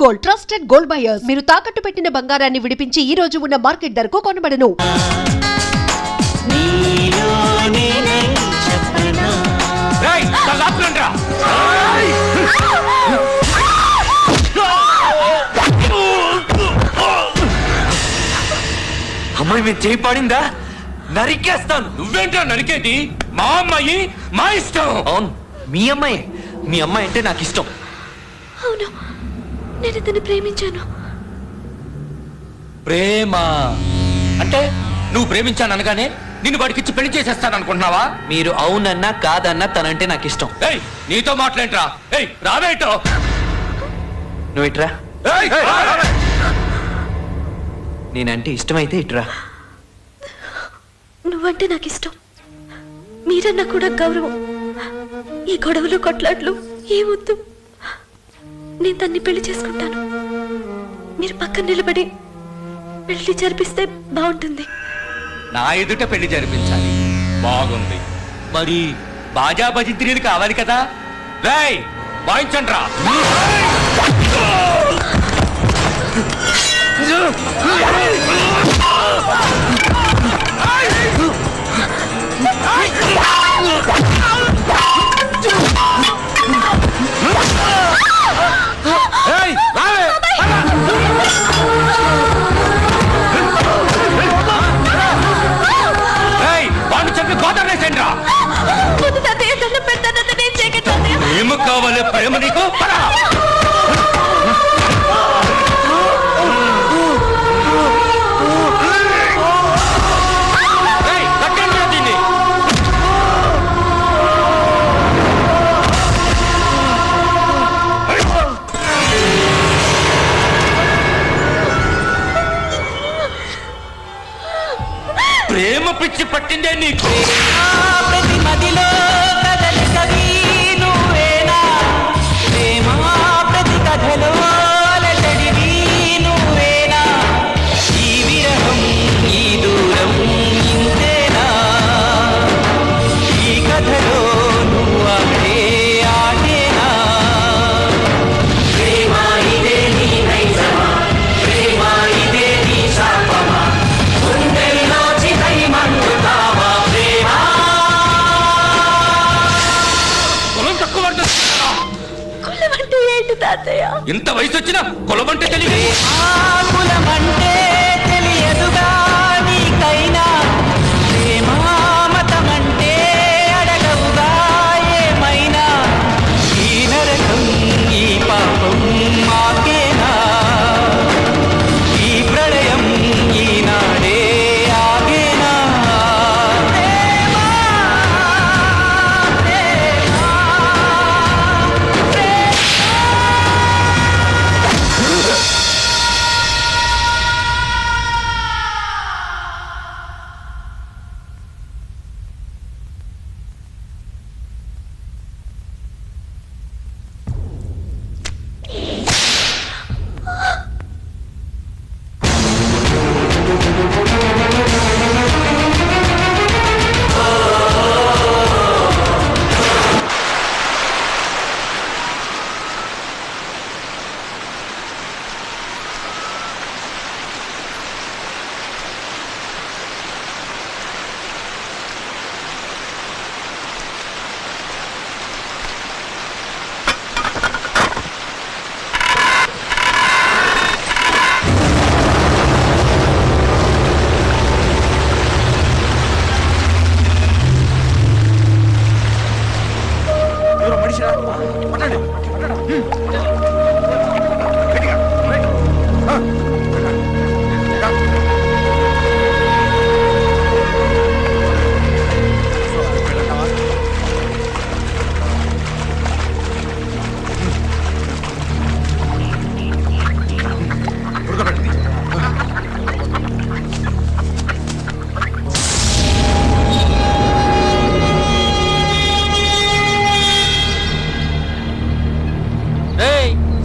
Gold, trusted gold buyers. మీరు తాకట్టు పెట్టిన బంగారాన్ని విడిపించి ఈ రోజు ఉన్న మార్కెట్ ధరకు కొనబడను. అమ్మాయి మీరు చేయి పడిందా నరికేస్తాను. నువ్వేంటో నరికేది? మా అమ్మాయి మా ఇష్టం. అవును, మీ అమ్మాయి అంటే నాకు ఇష్టం. అవును, నేను ఇతన్ని ప్రేమించాను. ప్రేమ అంటే నువ్వు ప్రేమించాను అనగానే నిన్ను వాడికిచ్చి పెళ్లి చేసేస్తాను అనుకుంటున్నావా? మీరు అవునన్నా కాదన్నా తనంటే నాకు ఇష్టం. ఏయ్, నీతో మాట్లాడరా? ఏయ్, రావేటో. నువ్వు ఇట్రా. ఏయ్, రావే. నేనంటే ఇష్టమైతే ఇట్రా. నువ్వంటే నాకు ఇష్టం, మీరన్నా కూడా గౌరవం. ఈ గొడవలు కొట్లాట్లు ఏమొద్దు. నేను తన్ని పెళ్లి చేసుకుంటాను. మీరు పక్కన నిలబడి పెళ్లి జరిపిస్తే బాగుంటుంది. నా ఎదుట పెళ్లి జరిపించాలి. బాగుంది. మరి బాజా భజింత్రీలు కావాలి కదా. రేయ్, వాయించండి రా. ప్రేమ కావాలి, ప్రేమ నీకు. ప్రేమ పిచ్చి పట్టిందే నీకు. ప్రతి మదిలో కదలి కవి నువ్వేనా, ప్రేమ ప్రతి కథలో అలజడివి నువ్వేనా, ఈ విరహం ఈ దూరం ఇంతేనా, ఈ కథలో నువ్వు ఆడే ఆటేనా. ప్రేమ ఇదే నీ నైజమా, ప్రేమ ఇదే నీ శాపమా, గుండెల్లో చితై మండుతావా ప్రేమ. కులం తక్కువ పడుతుంది. కులమంటే ఏంటి తాతయ్య? ఇంత వయసు వచ్చినా కులమంటే తెలియదు. కులమంటే తెలియదుగా నీకైనా, ప్రేమ మతమంటే అడగవుగా ఏమైనా, ఈ నరకం ఈ పాపం మాకేనా, ఈ ప్రళయం ఈనాడే ఆగేనా. ప్రేమ, ప్రేమ,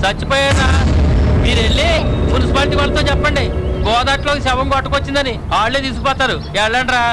చచ్చిపోయానా? మీరు వెళ్ళి మున్సిపాలిటీ వాళ్ళతో చెప్పండి, గోదాట్లోకి శవం కొట్టుకొచ్చిందని. వాళ్ళే తీసుకుపోతారు. వెళ్ళండి రా.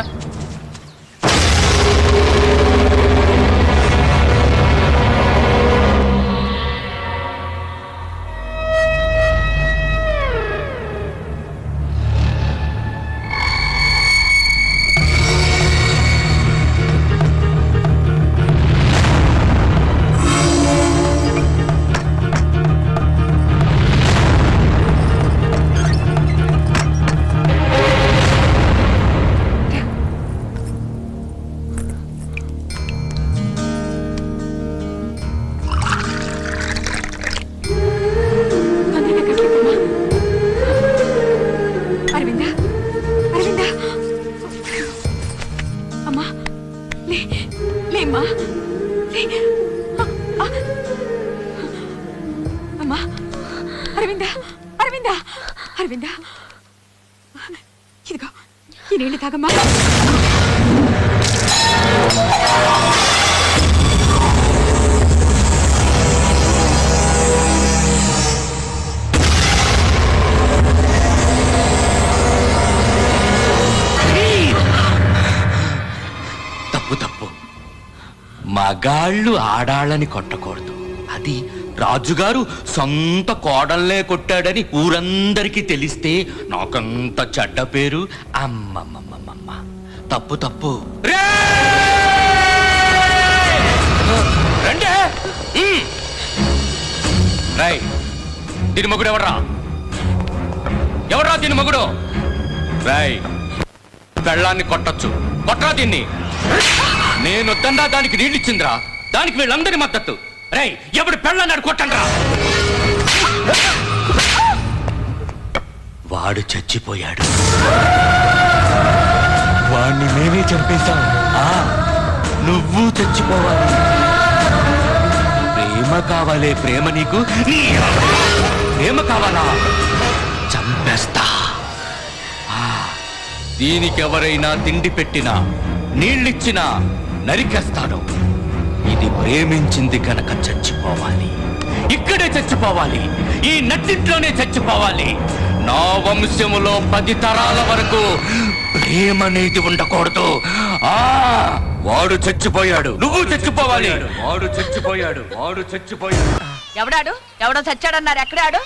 అరవిందా అరవిందా అరవిందా ఇదిగో ఈ నీళ్ళు తాగమ్మా. తప్పు మగాళ్ళు ఆడాళ్ళని కొట్టకూడదు. అది రాజుగారు సొంత కోడల్నే కొట్టాడని ఊరందరికీ తెలిస్తే నాకంత చెడ్డ పేరు. అమ్మమ్మమ్మమ్మ తప్పు రండి. రై దీని మగుడు ఎవర్రా దీని మగుడు? రై పెళ్ళాన్ని కొట్టచ్చు, కొట్టరా దీన్ని. నేను వద్దండా దానికి నీళ్ళు ఇచ్చిందిరా, దానికి వీళ్ళందరి మద్దతు. రై ఎవడు పెళ్ళన్నాడు కొట్టండ్రా. వాడు చచ్చిపోయాడు, వాణ్ణి మేమే చంపేశాం. నువ్వు చచ్చిపోవాలి. ప్రేమ కావాలే ప్రేమ నీకు, నీ ప్రేమ కావాలా? చంపేస్తా. దీనికి ఎవరైనా తిండి పెట్టినా నీళ్ళిచ్చినా నరికేస్తాను. ఇది ప్రేమించింది కనుక చచ్చిపోవాలి, ఇక్కడే చచ్చిపోవాలి, ఈ నట్టింట్లోనే చచ్చిపోవాలి. నా వంశములో 10 తరాల వరకు ప్రేమ అనేది ఉండకూడదు. వాడు చచ్చిపోయాడు, నువ్వు చచ్చిపోవాలి. వాడు చచ్చిపోయాడు. ఎవడో చచ్చాడన్నారు. ఎక్కడాడు?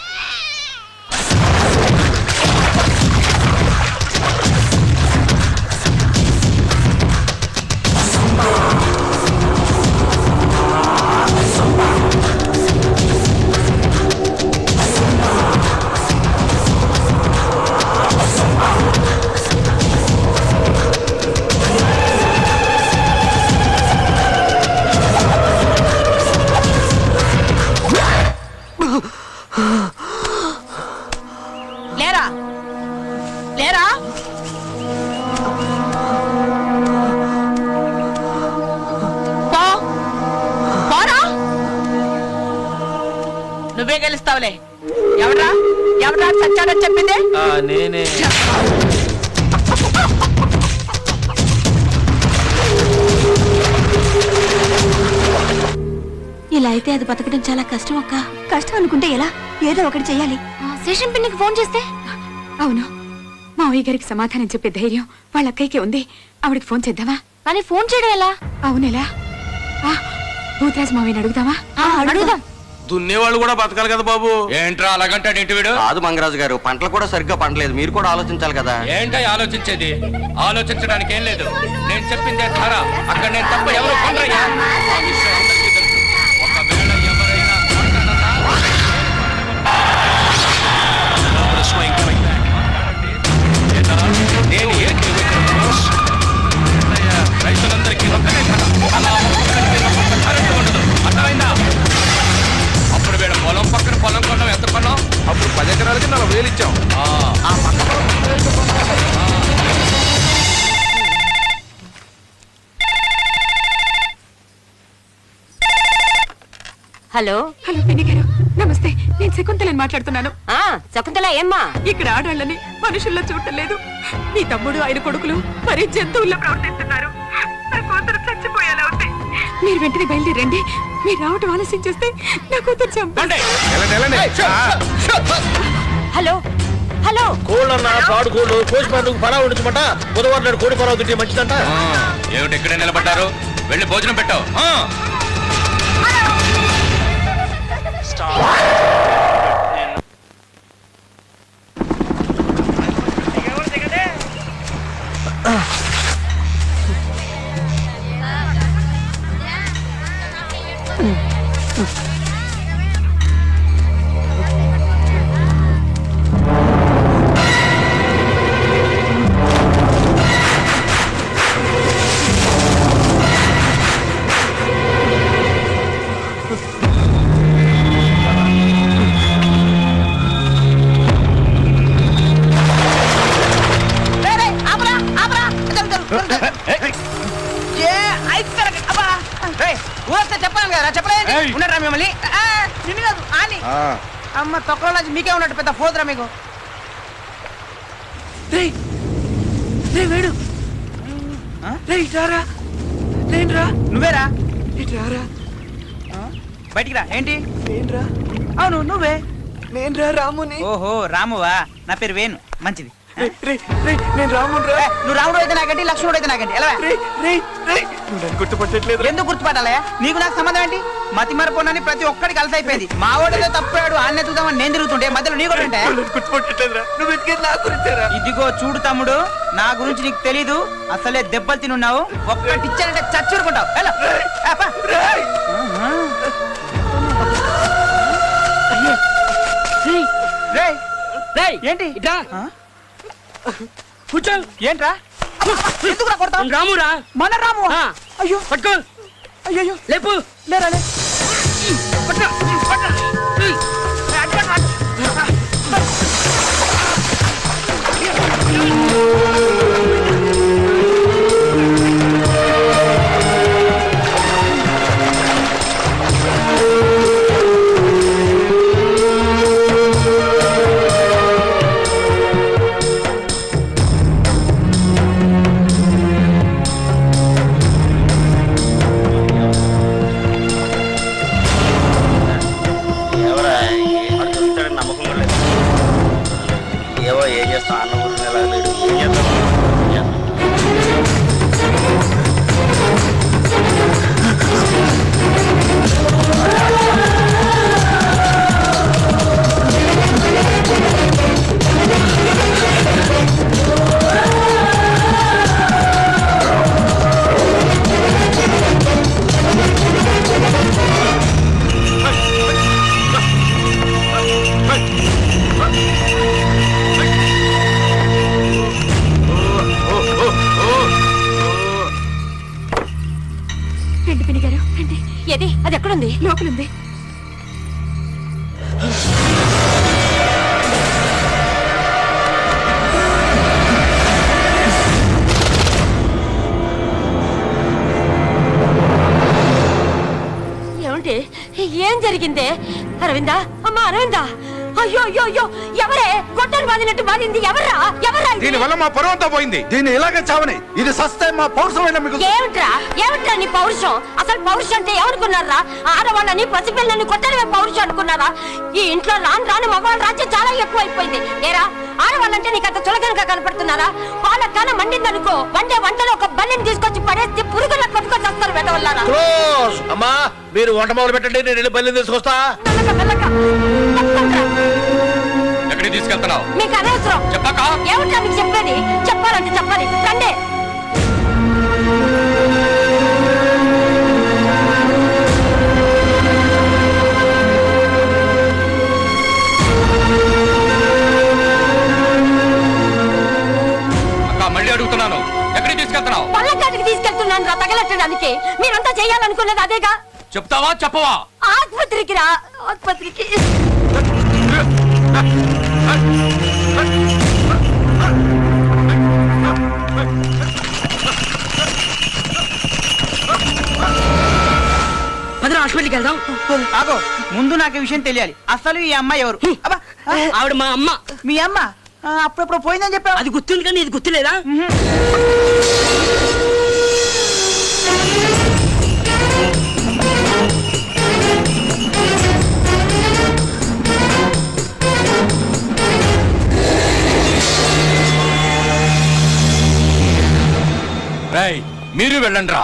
లేరా పోరా, నువ్వే గెలుస్తావులే. ఎవరా చచ్చాడని చెప్పింది? నేనే. ఇలా అయితే అది బతకడం చాలా కష్టం అక్క. కష్టం అనుకుంటే ఎలా? ఏదో ఒకటి చెయ్యాలి. శేషన్ పిన్నికి ఫోన్ చేస్తే? అవును, మావయ్య గారికి సమాధానం చెప్పే ధైర్యం వాళ్ళ అక్కయ్యకి ఉంది. ఆవిడకి ఫోన్ చేద్దామా? కానీ ఫోన్ చేయడం ఎలా? అవునెలా? భూతరాజ్ మావయ్యని అడుగుదామా? అడుగుదాం. దున్నేవాళ్ళు కూడా బతకాలి కదా బాబు. ఏంట్రా అలాగంటాడు ఇంటి వీడు? కాదు మంగరాజు గారు, పంటలు కూడా సరిగ్గా పండలేదు, మీరు కూడా ఆలోచించాలి కదా. ఏంటో ఆలోచించేది? ఆలోచించడానికి ఏం లేదు. నేను చెప్పిందే ధర. అక్కడ నేను తప్ప ఎవరు కొనరయ్యా. ఆ విషయం అందరికీ తెలుసు. ఒకవేళ ఎవరైనా నేను రైతులందరికీ ఒక్కనే ధర. అలా కరెంట్ ఉండదు, అర్థమైందా? అప్పుడు వీళ్ళ పొలం పక్కన పొలం కొన్నాం. ఎంత కొన్నాం? అప్పుడు 10 ఎకరాలకి 40,000 ఇచ్చాం. హలో పిన్ని గారు, నమస్తే. నేను శకుంతలని మాట్లాడుతున్నాను. శకుంతల ఏమ్మా? ఇక్కడ ఆడాళ్ళని మనుషుల్లో చూడటం లేదు. మీ తమ్ముడు ఆయన కొడుకులు మరీ జంతువుల్లో ప్రవర్తిస్తున్నారు. నా కూతురు చచ్చిపోయేలా ఉంది. మీరు వెంటనే బయలుదేరండి. మీరు రావటం ఆలస్యం చేస్తే నా కూతురు చంపండి. హలో హలో, కోళ్ళన్నా పాడు కోళ్ళు కోసి పండుగ పరా ఉంచమంట. బుధవారం నాడు కోడి పరావు తింటే మంచిదంట. ఏమిటి ఇక్కడే నిలబడ్డారు? వెళ్ళి భోజనం పెట్టావు. అమ్మ తొక్కలో నుంచి మీకే ఉన్నట్టు పెద్ద పోదురా మీకు. వేడు నువ్వేరా? బయటికి రా. ఏంటి? అవును నువ్వే. నేను రాముని. ఓహో రామువా? నా పేరు వేణు. మంచిది. నేను రాముని రా. నువ్వు రాముడు అయితే నాకండి, లక్ష్మణుడు అయితే నాకండి. ఎలా? గుర్తుపట్టట్లేదు. ఎందుకు గుర్తుపట్టాలయా? నీకు నాకు సంబంధం ఏంటి? మతి మరపోనని ప్రతి ఒక్కడికి కలిసి అయిపోయింది. మా వాడితో తప్పాడు ఆన్నే చూద్దామని నేను తిరుగుతుంటే మధ్యలో నీ కూడా ఉంటే గుర్తుపట్టట్లేదురా. నువ్వు ఎత్తుకెళ్ళి నా గురించారా? ఇదిగో చూడు తమ్ముడు, నా గురించి నీకు తెలీదు. అసలే దెబ్బలు తినున్నావు. ఒక్కటి ఇచ్చానంటే చచ్చూరుకుంటావు. ఏంటి? కూర్చో. ఏంట్రా? ఎందుకు కొడతావు? రామురా. మన రాము. అయ్యో పట్టుకో. అయ్యో లేపు. లేరా? ఏది? అది ఎక్కడుంది? లోపలుంది. ఏమిటి? ఏం జరిగింది? అరవిందా, అమ్మా అరవిందా, అయ్యో అయ్యో అయ్యో, ఎవరే గొడ్డలు బాదినట్టు బాధింది? ఎవర్రా? ఎవర్రా? దీని వల్ల మా పరువంతా పోయింది. దీన్ని ఇలాగే చావని. ఇది సస్తే మా పౌరుషమైన మీకు. ఏమిట్రా ఏమిట్రా నీ పౌరుషం? అసలు పౌరుషం అంటే ఏమనుకున్నారా? ఆడవాళ్ళని పసిపిల్లల్ని కొట్టడమే పౌరుషం అనుకున్నారా? ఈ ఇంట్లో రాను రాను మగవాళ్ళ రాజ్యం చాలా ఎక్కువైపోయింది. ఏరా, ఆడవాళ్ళంటే నీకు అంత చులకనగా కనపడుతున్నారా? వాళ్ళ కాన మండిందనుకో, వండే వంటలో ఒక బల్లిని తీసుకొచ్చి పడేస్తే పురుగుల కొట్టుకొని వస్తారు వెదవల్లారా. అమ్మా మీరు వంట మొదలు పెట్టండి, నేను వెళ్ళి బల్లిని తీసుకొస్తా. ఎక్కడికి తీసుకెళ్తున్నావు? మీకు అనవసరం. చెప్పాక ఏమిటా మీకు చెప్పేది? చెప్పాలంటే చెప్పాలి. రండి. అక్క మళ్ళీ అడుగుతున్నాను, ఎక్కడికి తీసుకెళ్తున్నావు? పళ్ళకాటికి తీసుకెళ్తున్నాను రా, తగలెట్టడానికి. మీరంతా చెయ్యాలనుకున్నది అదేగా. చెప్తావా చెప్పవా? ఆసుపత్రికి రా, ఆసుపత్రికి. హాస్పిటల్కి వెళ్దాం. ఆగో, ముందు నాకు ఈ విషయం తెలియాలి. అసలు ఈ అమ్మాయి ఎవరు? ఆవిడ మా అమ్మ. మీ అమ్మ? అప్పుడప్పుడు పోయిందని చెప్పావు. అది గుర్తుంది కానీ ఇది గుర్తులేదా? మీరు వెళ్ళండి రా.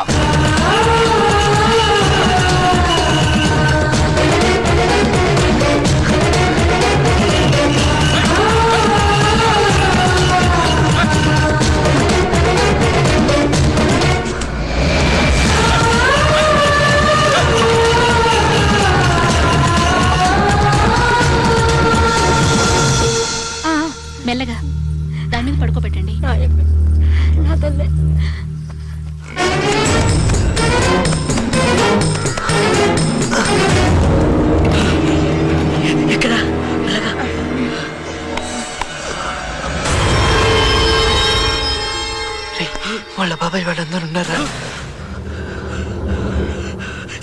మెల్లగా దాని మీద పడుకోబెట్టండి. నా తల్లే. ఎక్కడ? మెల్లగా. వాళ్ళ బాబాయ్ వాళ్ళందరూ ఉన్నారా?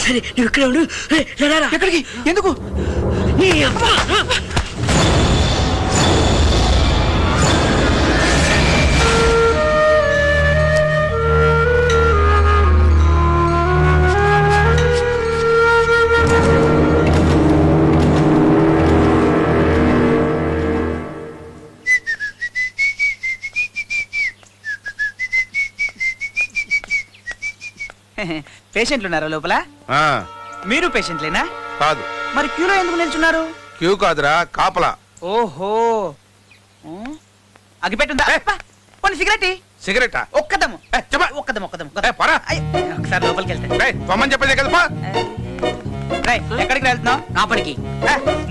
సరే నువ్వు ఇక్కడ ఉండు. ఎక్కడికి? ఎందుకు? పేషెంట్లు ఉన్నారా లోపల? మీరు పేషెంట్లేనా? కాదు. మరి క్యూలో ఎందుకు నిల్చున్నారు? క్యూ కాదురా, కాపలా. ఓహో, అగిపెట్టుందా? కొన్ని సిగరెట్. సిగరెటా? ఒక్కదము ఒక్కదము ఒకసారి లోపలికి వెళ్తే పొమ్మని చెప్పేదే కదా. ఎక్కడికి వెళ్తున్నావు? కాపడికి.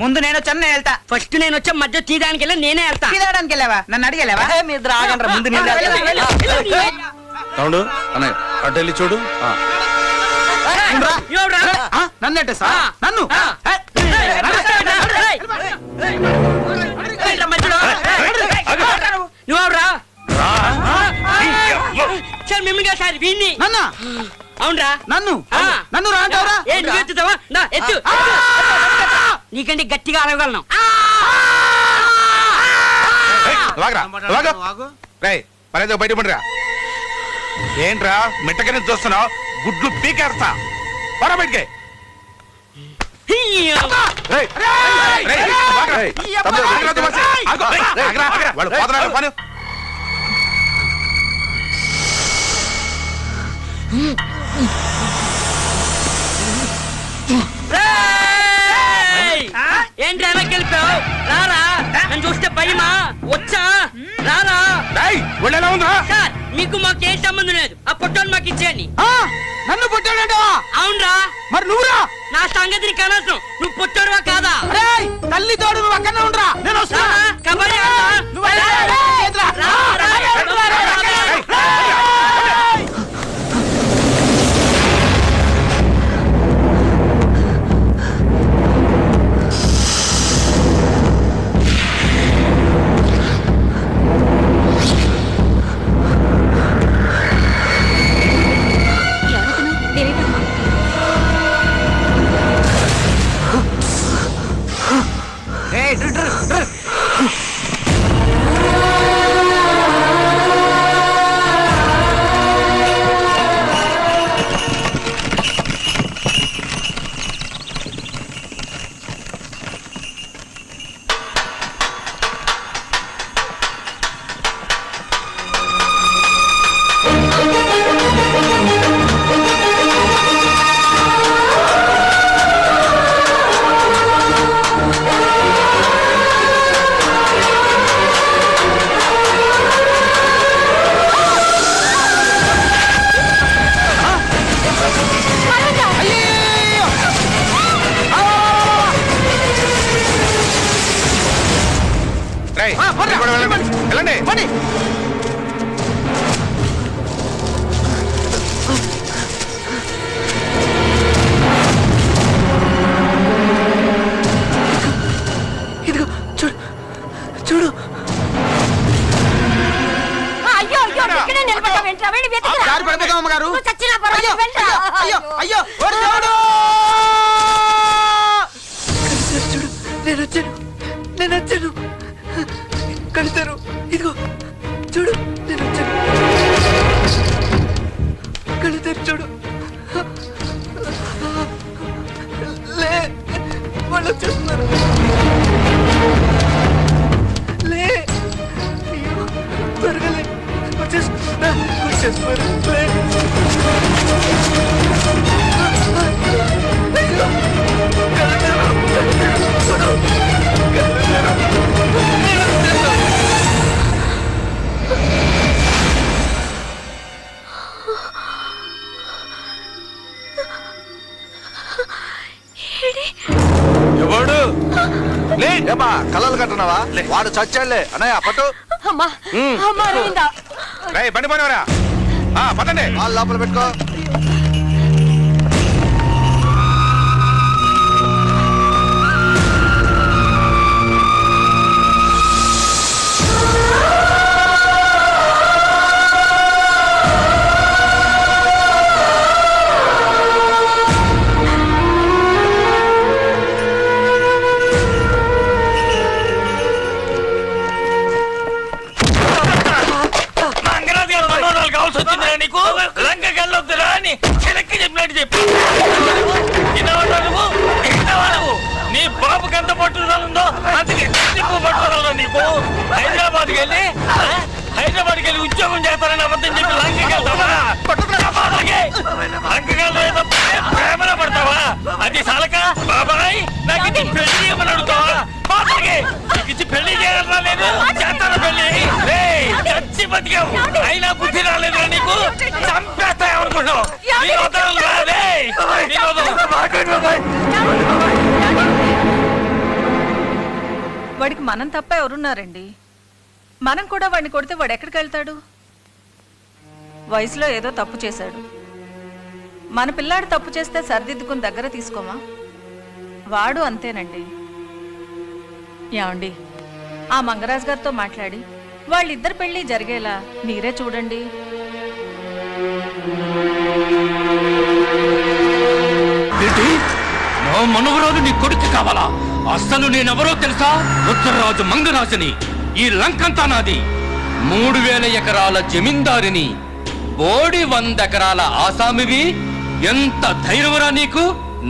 ముందు నేను వచ్చాను, నేను వెళ్తా. ఫస్ట్ నేను వచ్చా మధ్య తీయడానికి వెళ్ళి నేనే వెళ్తా. తీయడానికి వెళ్ళావా? నన్ను అడిగేలేవా? మీ ఇద్దరు ఆగండ్రా, ముందు నేను అవును అన్నయ్య, అటు వెళ్ళి చూడు. నన్నంటే సార్, నన్ను నువ్వురా సార్ మిమ్మల్ని సార్ వీణ్ణి. అవునరా? నన్ను నన్ను రాంటావరా? ఎత్తుతావా? ఎత్తు. నీకంటే గట్టిగా అడగలను. మరేదో బయట పడిరా. ఏంట్రా మిట్టకని చూస్తున్నావు? గుడ్లు పీకేస్తా. పరా బయటికి. ఏంటి వెనక్కి వెళ్ళిపోయావు? రారా, నన్ను చూస్తే భయమా? వచ్చా రారా. సార్ మీకు మాకేం సంబంధం లేదు, ఆ పొట్టోని మాకు ఇచ్చేయండి. నన్ను పుట్టాడంటావా? అవునరా. మరి నువ్వురా? నా సంగతిని కనవసరం, నువ్వు పుట్టాడువా కాదా? తల్లి తోడు నువ్వు అక్కడనే ఉండరా. నేను వస్తా. కబడ్డీ వెళ్ళండి. ఇదిగో చూడు చూడు. అయ్యో అయ్యో, ఇక్కడే నిలబడ్డావు ఏంట్రా? వెళ్ళి వెతుకురా. దారి పడిపోతాం అమ్మగారు. నువ్వు చచ్చినా పర్వాలేదు, వెళ్ళరా. అయ్యో అయ్యో, ఓరి దేవుడు. చూడు, నేను వచ్చాను. కడతారు. ఇదిగో చూడు, నేను వచ్చాను. కడతారు చూడు. లే, వాళ్ళు వచ్చేస్తున్నారు. లే, అయ్యో త్వరగా లే, వచ్చేస్తున్నారు. లే, అయ్యో కడతారు చూడు. ఎవడు లేమా కలలు కట్టున్నావా? వాడు చచ్చాడులే అన్నయ్య. పట్టు. బండి పోనివరా, పదండి. వాళ్ళు లోపల పెట్టుకో. నీకు లంకకి వెళ్ళొద్దురా అని చిలక్కి చెప్పినట్టు చెప్పి నువ్వు నీ బాబుకి ఎంత పట్టుదల అందుకే పట్టుదల నీకు హైదరాబాద్కి వెళ్ళి ఉద్యోగం చేస్తారని అబద్ధం చెప్పి లంకకి వెళ్తావా? ప్రేమలో పడతావా? అది సాలక బాబాయ్ నాకు ఇది పెళ్లి చేయమని అడుగుతావా? నీకు ఇచ్చి పెళ్లి చేయాలన్నా లేదు చేస్తాను పెళ్లి చచ్చి బతికావు అయినా బుద్ధి రాలేదురా నీకు చంపేస్తాయనుకుంటున్నావు. వాడికి మనం తప్ప ఎవరున్నారండి? మనం కూడా వాడిని కొడితే వాడు ఎక్కడికి వెళ్తాడు? వయసులో ఏదో తప్పు చేశాడు. మన పిల్లాడు తప్పు చేస్తే సరిదిద్దుకుని దగ్గర తీసుకోమా? వాడు అంతేనండి. ఏమండి, ఆ మంగరాజు గారితో మాట్లాడి వాళ్ళిద్దరు పెళ్లి జరిగేలా మీరే చూడండి. నా మనవరాలు నీ కొడుకు కావాలా? అసలు నేనెవరో తెలుసా? రుద్రరాజు మంగరాజుని. ఈ లంకంతా నాది. 3000 ఎకరాల జమీందారిని. బోడి 100 ఎకరాల ఆసామివి. ఎంత ధైర్యమరా నీకు?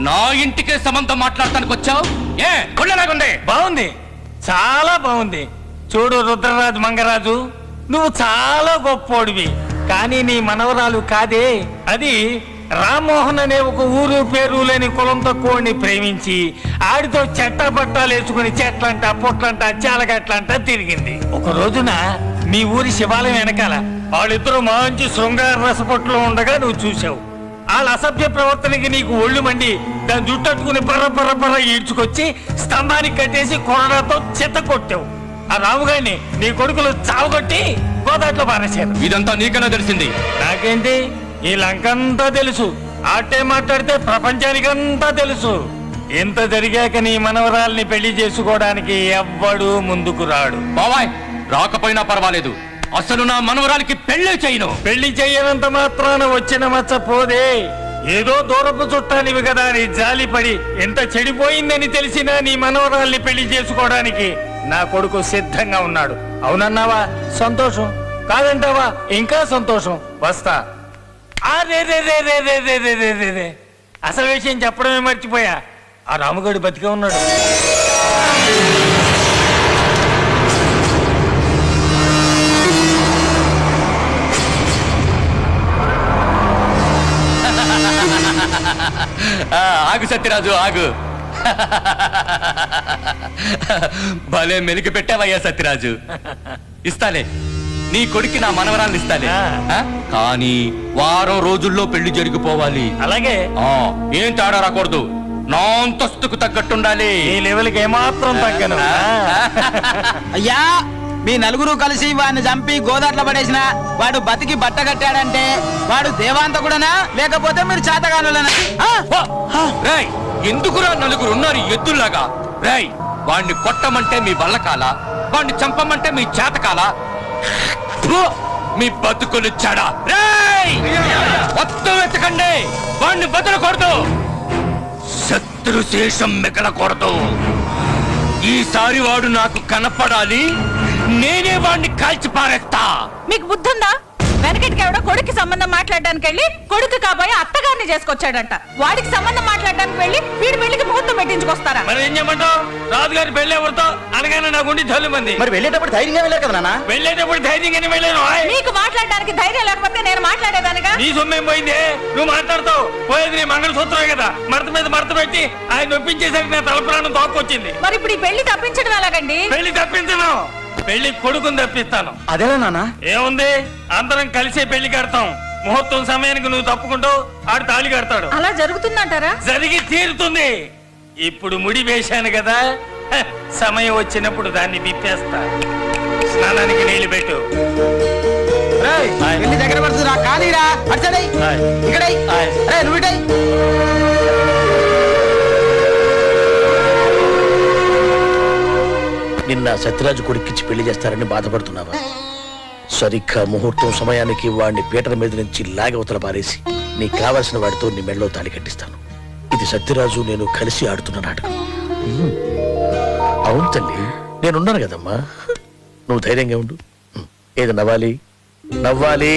నా ఇంటికే సంబంధం మాట్లాడటానికి వచ్చావు? ఏ కొళ్ళలాగుంది? బాగుంది, చాలా బాగుంది. చూడు రుద్రరాజు మంగరాజు, నువ్వు చాలా గొప్పోడివి. కానీ నీ మనవరాలు కాదే. అది రామ్మోహన్ అనే ఒక ఊరు పేరు లేని కులం తక్కువని ప్రేమించి ఆడితో చెట్టబట్టాలు వేసుకుని చెట్లంట పొట్లంట చాలగట్లంట తిరిగింది. ఒక రోజున మీ ఊరి శివాలయం వెనకాల వాళ్ళిద్దరూ మంచి శృంగార రసపట్లో ఉండగా నువ్వు చూసావు. వాళ్ళ అసభ్య ప్రవర్తనకి నీకు ఒళ్ళు మండి దాన్ని జుట్టట్టుకుని బర్ర ఈడ్చుకొచ్చి స్తంభానికి కట్టేసి కొరడాతో చెత్త కొట్టావు. ఆ రాముగాడిని నీ కొడుకులు చావుకొట్టి గోదాట్లో పారేశారు. ఇదంతా నీకన్నా తెలిసింది? నాకేంటి, ఈ లంకంతా తెలుసు. ఆటే మాట్లాడితే ప్రపంచానికంతా తెలుసు. ఇంత జరిగాక నీ మనవరాల్ని పెళ్లి చేసుకోవడానికి ఎవ్వడు ముందుకు రాడు. బాబాయ్, రాకపోయినా పర్వాలేదు. అసలు నా మనవరాలికి పెళ్లి చేయను. పెళ్లి చెయ్యనంత మాత్రాన వచ్చిన మచ్చ పోదే. ఏదో దూరపు చుట్టానివి కదా అని జాలిపడి ఎంత చెడిపోయిందని తెలిసినా నీ మనవరాల్ని పెళ్లి చేసుకోవడానికి నా కొడుకు సిద్ధంగా ఉన్నాడు. అవునన్నావా? సంతోషం. కాదంటావా? ఇంకా సంతోషం. వస్తా. అసలు విషయం చెప్పడమే మర్చిపోయా. ఆ రాముగాడు బతికే ఉన్నాడు. ఆగు సత్యరాజు, ఆగు. భలే మెలికి పెట్టావయ్యా సత్యరాజు. ఇస్తాలే, నీ కొడుక్కి నా మనవరాలను ఇస్తాలే. కానీ వారం రోజుల్లో పెళ్లి జరిగిపోవాలి. అలాగే. ఏం తేడా రాకూడదు. నా అంతస్తుకు తగ్గట్టుండాలి. ఈ లెవెల్కి ఏమాత్రం తగ్గను. అయ్యా, మీ నలుగురు కలిసి వాడిని చంపి గోదాట్లో పడేసిన వాడు బతికి బట్ట కట్టాడంటే వాడు దేవాంతకుడనా లేకపోతే మీరు చేతగానులనా? ఎందుకురా నలుగురు ఉన్నారు ఎద్దుల్లాగా? రేయ్, వాణ్ణి కొట్టమంటే మీ వల్లకాల, వాణ్ణి చంపమంటే మీ చేతకాల. మీ బతుకులు చెడా. రేయ్, మొత్తం వెతకండి. వాణ్ణి బతకూడదు. శత్రుశేషం మిగలకూడదు. ఈసారి వాడు నాకు కనపడాలి. నేనే వాడిని కాల్చి పారేస్తా. మీకు బుద్ధుందా? వెనకటికి ఎవడో కొడుకు సంబంధం మాట్లాడడానికి వెళ్ళి కొడుకు కాబోయే అత్తగారిని చేసుకొచ్చాడంట. వాడికి సంబంధం మాట్లాడడానికి వెళ్ళి వీడి పెళ్లికి ముహూర్తం పెట్టించుకొస్తారా? మరి ఏం చేయమంటావు? రాజుగారి పెళ్లి ఎవరితో అనగానే నా గుండె జల్లు మంది. మరి వెళ్ళేటప్పుడు ధైర్యంగా వెళ్ళారు కదా నాన్న? వెళ్ళేటప్పుడు ధైర్యంగానే వెళ్ళాను. మీకు మాట్లాడడానికి ధైర్యం లేకపోతే నేను మాట్లాడేదానిగా. నీ సొమ్మేం పోయింది? నువ్వు మాట్లాడతావు. పోయేది నీ మంగళసూత్రమే కదా. మడత మీద మడత పెట్టి ఆయన ఒప్పించేసరికి నా తలపురాణం తోక్కొచ్చింది. మరి ఇప్పుడు ఈ పెళ్లి తప్పించడం ఎలాగండి? పెళ్లి తప్పించను, పెళ్లి కొడుకుని తప్పిస్తాను. అదేనా నాన్న? ఏముంది, అందరం కలిసే పెళ్లి కడతాం. ముహూర్తం సమయానికి నువ్వు తప్పుకుంటావు, ఆడు తాళి కడతాడు. అలా జరుగుతుందంటారా? జరిగి తీరుతుంది. ఇప్పుడు ముడి వేశాను కదా, సమయం వచ్చినప్పుడు దాన్ని విప్పేస్తా. స్నానానికి నీళ్లు పెట్టు. పెళ్లి దగ్గర పడుతుందిరా, కానీరా. ఇక్కడ నువ్వు నిన్న సత్యరాజు కొడుక్కిచ్చి పెళ్లి చేస్తారని బాధపడుతున్నావా? సరిగ్గా ముహూర్తం సమయానికి వాడిని పీటల మీద నుంచి లాగవతల పారేసి నీకు కావలసిన వాడితో నీ మెడలో తాళి కట్టిస్తాను. ఇది సత్యరాజు నేను కలిసి ఆడుతున్న నాటకం. అవును తల్లి, నేనున్నాను కదమ్మా. నువ్వు ధైర్యంగా ఉండు. ఏది నవ్వాలి? నవ్వాలి.